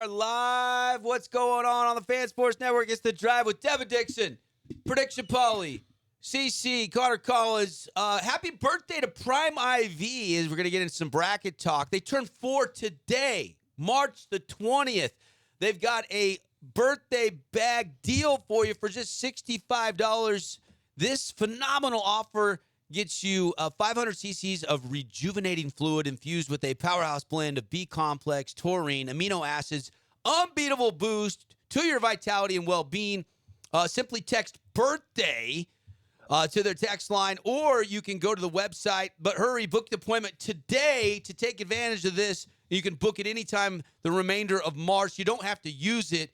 Live. What's going on the Fan Sports Network? It's The Drive with Devin Dixon, Prediction Polly, CC, Carter Collins. Happy birthday to Prime IV as we're going to get into some bracket talk. They turned 4 today, March the 20th. They've got a birthday bag deal for you for just $65. This phenomenal offer gets you 500 cc's of rejuvenating fluid infused with a powerhouse blend of B-complex, taurine, amino acids, unbeatable boost to your vitality and well-being. Simply text birthday to their text line, or you can go to the website. But hurry, book the appointment today to take advantage of this. You can book it anytime the remainder of March. You don't have to use it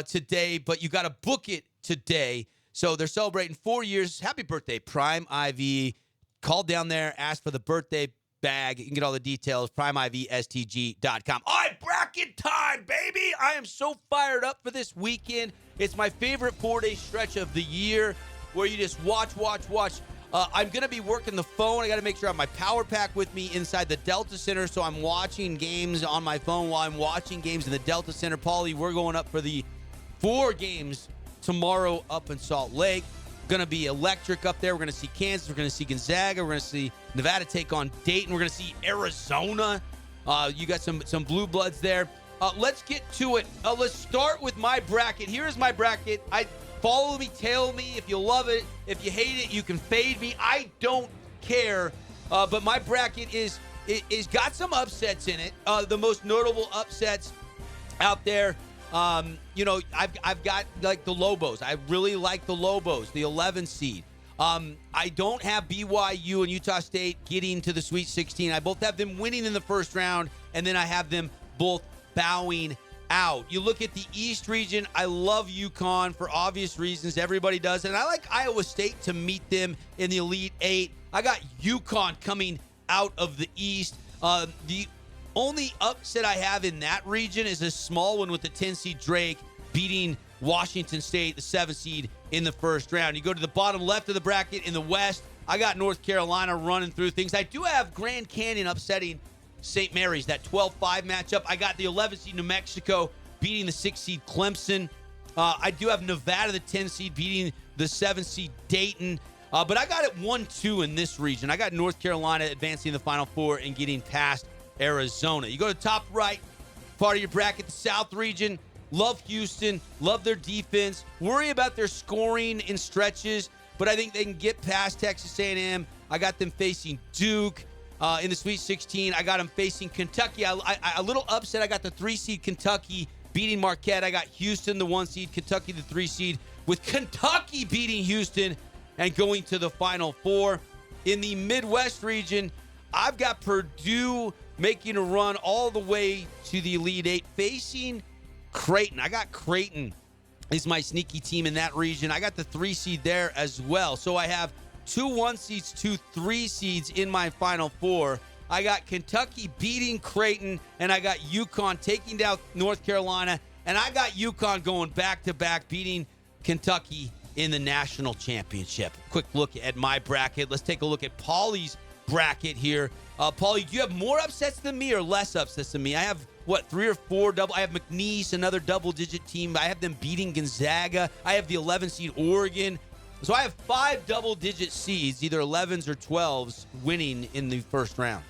today, but you got to book it today. So they're celebrating 4 years. Happy birthday, Prime IV. Call down there, ask for the birthday bag. You can get all the details, primevstg.com. All right, bracket time, baby. I am so fired up for this weekend. It's my favorite 4-day stretch of the year where you just watch. I'm going to be working the phone. I got to make sure I have my power pack with me inside the Delta Center, so I'm watching games on my phone while I'm watching games in the Delta Center. Paulie, we're going up for the 4 games tomorrow up in Salt Lake. Going to be electric up there. We're going to see Kansas. We're going to see Gonzaga. We're going to see Nevada take on Dayton. We're going to see Arizona. You got some blue bloods there. Let's get to it. Let's start with my bracket. Here's my bracket. Follow me, tail me. If you love it, if you hate it, you can fade me. I don't care. But my bracket is got some upsets in it. The most notable upsets out there. I've got like the Lobos. I really like the Lobos, the 11 seed. I don't have BYU and Utah State getting to the Sweet 16. I both have them winning in the first round, and then I have them both bowing out. You look at the East region. I love UConn for obvious reasons. Everybody does. And I like Iowa State to meet them in the Elite Eight. I got UConn coming out of the East. The only upset I have in that region is a small one with the 10 seed Drake beating Washington State, the 7 seed, in the first round. You go to the bottom left of the bracket in the West. I got North Carolina running through things. I do have Grand Canyon upsetting St. Mary's, that 12-5 matchup. I got the 11 seed New Mexico beating the 6 seed Clemson. I do have Nevada, the 10 seed, beating the 7 seed Dayton. But I got it 1-2 in this region. I got North Carolina advancing the Final Four and getting past Arizona. You go to top right part of your bracket, the South region. Love Houston, love their defense. Worry about their scoring in stretches, but I think they can get past Texas A&M. I got them facing Duke in the Sweet 16. I got them facing Kentucky. A little upset. I got the 3 seed Kentucky beating Marquette. I got Houston, the 1 seed, Kentucky, the 3 seed, with Kentucky beating Houston and going to the Final Four. In the Midwest region, I've got Purdue making a run all the way to the Elite Eight, facing Creighton. I got Creighton is my sneaky team in that region. I got the 3 seed there as well. So I have 2 1 seeds, 2 3 seeds in my Final Four. I got Kentucky beating Creighton, and I got UConn taking down North Carolina, and I got UConn going back-to-back, beating Kentucky in the national championship. Quick look at my bracket. Let's take a look at Paulie's bracket here. Paulie, do you have more upsets than me or less upsets than me? I have, 3 or 4 double. I have McNeese, another double-digit team. I have them beating Gonzaga. I have the 11 seed Oregon. So I have 5 double-digit seeds, either 11s or 12s, winning in the first round.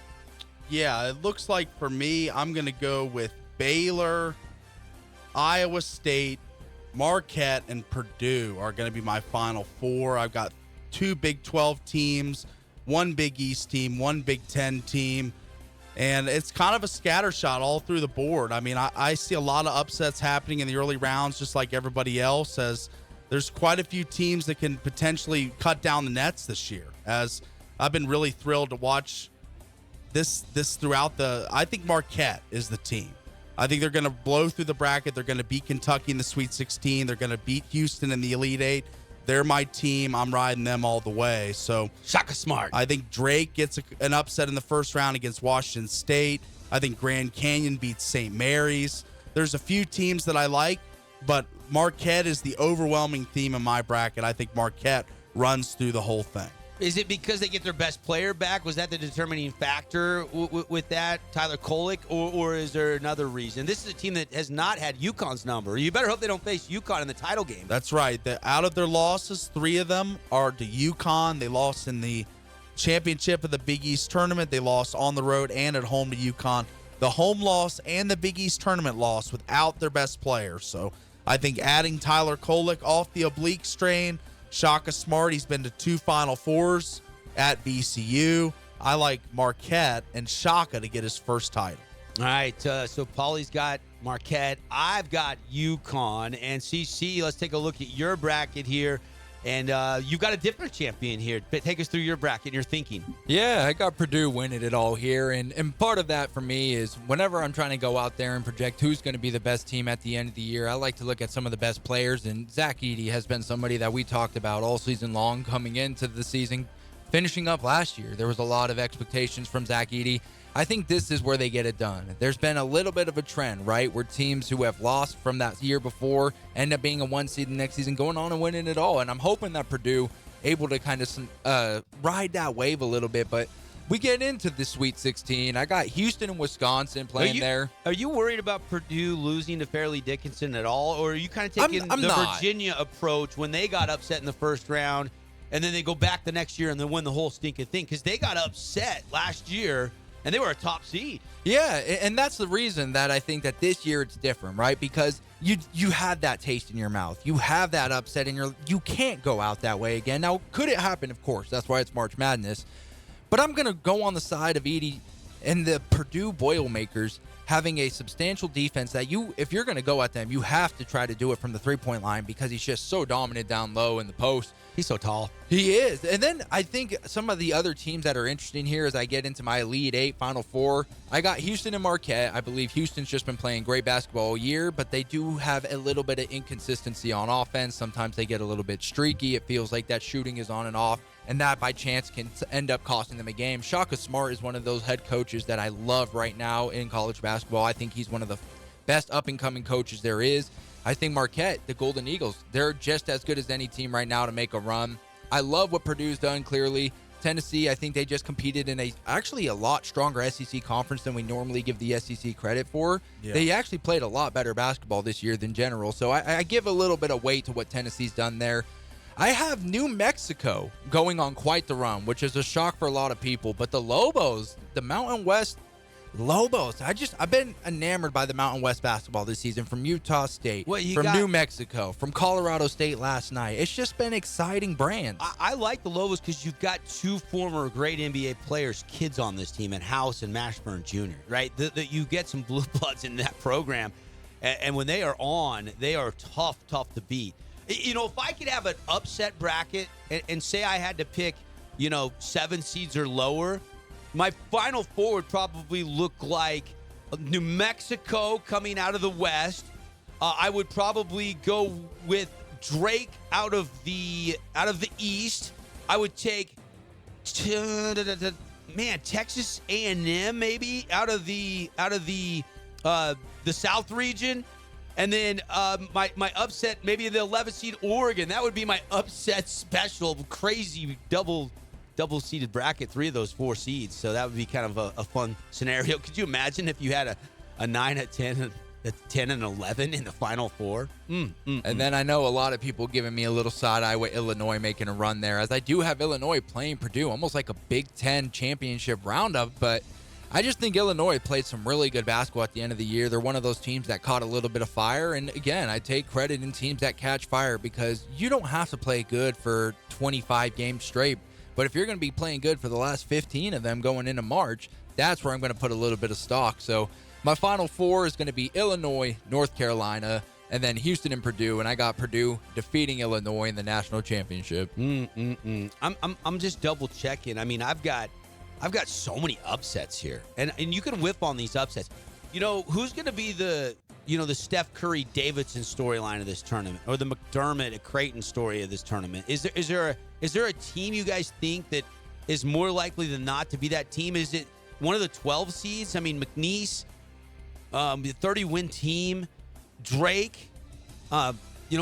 Yeah, it looks like for me, I'm going to go with Baylor, Iowa State, Marquette, and Purdue are going to be my Final Four. I've got 2 Big 12 teams, 1 Big East team, 1 Big 10 team, and it's kind of a scatter shot all through the board. I mean, I see a lot of upsets happening in the early rounds, just like everybody else, as there's quite a few teams that can potentially cut down the nets this year, as I've been really thrilled to watch this throughout I think Marquette is the team. I think they're going to blow through the bracket. They're going to beat Kentucky in the Sweet 16. They're going to beat Houston in the Elite Eight. They're my team. I'm riding them all the way. So Shaka Smart. I think Drake gets an upset in the first round against Washington State. I think Grand Canyon beats St. Mary's. There's a few teams that I like, but Marquette is the overwhelming theme in my bracket. I think Marquette runs through the whole thing. Is it because they get their best player back? Was that the determining factor with that, Tyler Kolek, or is there another reason? This is a team that has not had UConn's number. You better hope they don't face UConn in the title game. That's right. Out of their losses, 3 of them are to UConn. They lost in the championship of the Big East tournament. They lost on the road and at home to UConn. The home loss and the Big East tournament loss without their best player. So I think adding Tyler Kolek off the oblique strain, Shaka Smart, he's been to 2 Final Fours at VCU. I like Marquette and Shaka to get his first title. All right, so Paulie's got Marquette. I've got UConn. And CC, let's take a look at your bracket here. And you've got a different champion here. But take us through your bracket and your thinking. Yeah, I got Purdue winning it all here. And part of that for me is whenever I'm trying to go out there and project who's going to be the best team at the end of the year, I like to look at some of the best players. And Zach Edey has been somebody that we talked about all season long coming into the season. Finishing up last year, there was a lot of expectations from Zach Edey. I think this is where they get it done. There's been a little bit of a trend, right, where teams who have lost from that year before end up being a 1 seed the next season, going on and winning it all. And I'm hoping that Purdue able to kind of ride that wave a little bit. But we get into the Sweet 16. I got Houston and Wisconsin playing there. Are you worried about Purdue losing to Fairleigh Dickinson at all? Or are you kind of taking I'm the not. Virginia approach when they got upset in the first round and then they go back the next year and then win the whole stinking thing? Because they got upset last year. And they were a top seed. Yeah, and that's the reason that I think that this year it's different, right? Because you had that taste in your mouth. You have that upset in your... You can't go out that way again. Now, could it happen? Of course. That's why it's March Madness. But I'm going to go on the side of Edey and the Purdue Boilermakers having a substantial defense that if you're going to go at them, you have to try to do it from the three-point line because he's just so dominant down low in the post. He's so tall. He is. And then I think some of the other teams that are interesting here as I get into my Elite 8, Final 4, I got Houston and Marquette. I believe Houston's just been playing great basketball all year, but they do have a little bit of inconsistency on offense. Sometimes they get a little bit streaky. It feels like that shooting is on and off, and that by chance can end up costing them a game. Shaka Smart is one of those head coaches that I love right now in college basketball. I think he's one of the best up-and-coming coaches there is. I think Marquette, the Golden Eagles, they're just as good as any team right now to make a run. I love what Purdue's done, clearly. Tennessee, I think they just competed in actually a lot stronger SEC conference than we normally give the SEC credit for. Yeah. They actually played a lot better basketball this year than general, so I give a little bit of weight to what Tennessee's done there. I have New Mexico going on quite the run, which is a shock for a lot of people, but the Lobos, the Mountain West Lobos. I've been enamored by the Mountain West basketball this season from Utah State, from New Mexico, from Colorado State last night. It's just been exciting brands. I like the Lobos because you've got 2 former great NBA players, kids on this team, and House and Mashburn Jr., right? You get some blue bloods in that program, and when they are on, they are tough to beat. You know, if I could have an upset bracket and say I had to pick, 7 seeds or lower, my Final 4 would probably look like New Mexico coming out of the West. I would probably go with Drake out of the East. I would take Texas A&M maybe out of the South region, and then my upset maybe the 11th seed Oregon. That would be my upset special, crazy double-seeded bracket, 3 of those 4 seeds. So that would be kind of a fun scenario. Could you imagine if you had a 9, a 10, a 10, and 11 in the Final 4? And then I know a lot of people giving me a little side eye with Illinois making a run there, as I do have Illinois playing Purdue, almost like a Big Ten championship roundup. But I just think Illinois played some really good basketball at the end of the year. They're one of those teams that caught a little bit of fire. And again, I take credit in teams that catch fire because you don't have to play good for 25 games straight. But if you're going to be playing good for the last 15 of them going into March, that's where I'm going to put a little bit of stock. So my Final 4 is going to be Illinois, North Carolina, and then Houston and Purdue. And I got Purdue defeating Illinois in the national championship. I'm just double checking. I mean, I've got so many upsets here, and you can whip on these upsets. Who's going to be the Steph Curry Davidson storyline of this tournament, or the McDermott at Creighton story of this tournament? Is there a team you guys think that is more likely than not to be that team? Is it one of the 12 seeds? I mean, McNeese, the 30-win team, Drake,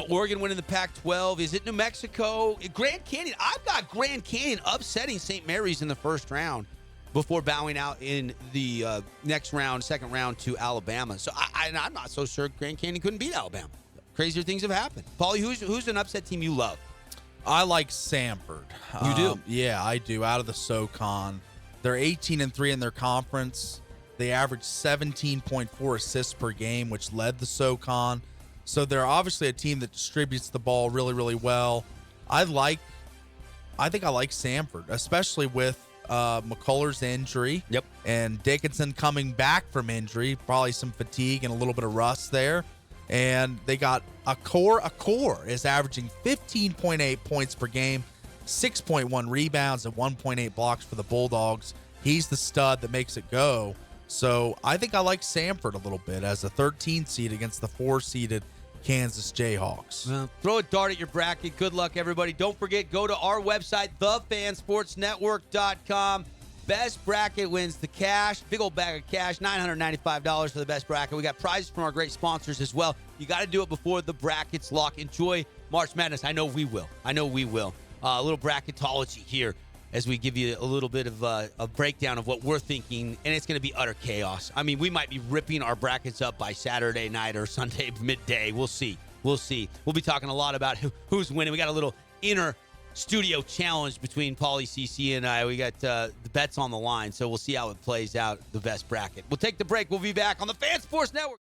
Oregon winning the Pac-12. Is it New Mexico? Grand Canyon. I've got Grand Canyon upsetting St. Mary's in the first round before bowing out in the second round to Alabama. So I'm not so sure Grand Canyon couldn't beat Alabama. Crazier things have happened. Paulie, who's an upset team you love? I like Samford. You do? Yeah, I do. Out of the SoCon, they're 18-3 in their conference. They average 17.4 assists per game, which led the SoCon. So they're obviously a team that distributes the ball really, really well. I think I like Samford, especially with McCullers' injury. Yep. And Dickinson coming back from injury, probably some fatigue and a little bit of rust there. And they got Accor is averaging 15.8 points per game, 6.1 rebounds, and 1.8 blocks for the Bulldogs. He's the stud that makes it go. So I think I like Samford a little bit as a 13th seed against the 4-seeded Kansas Jayhawks. Well, throw a dart at your bracket. Good luck, everybody. Don't forget, go to our website, thefansportsnetwork.com. Best bracket wins the cash. Big old bag of cash, $995 for the best bracket. We got prizes from our great sponsors as well. You got to do it before the brackets lock. Enjoy March Madness. I know we will. A little bracketology here as we give you a little bit of a breakdown of what we're thinking, and it's going to be utter chaos. I mean, we might be ripping our brackets up by Saturday night or Sunday midday. We'll see. We'll be talking a lot about who's winning. We got a little inner studio challenge between Paulie, CC, and I. We got the bets on the line, so we'll see how it plays out, the best bracket. We'll take the break. We'll be back on the Fan Sports Network.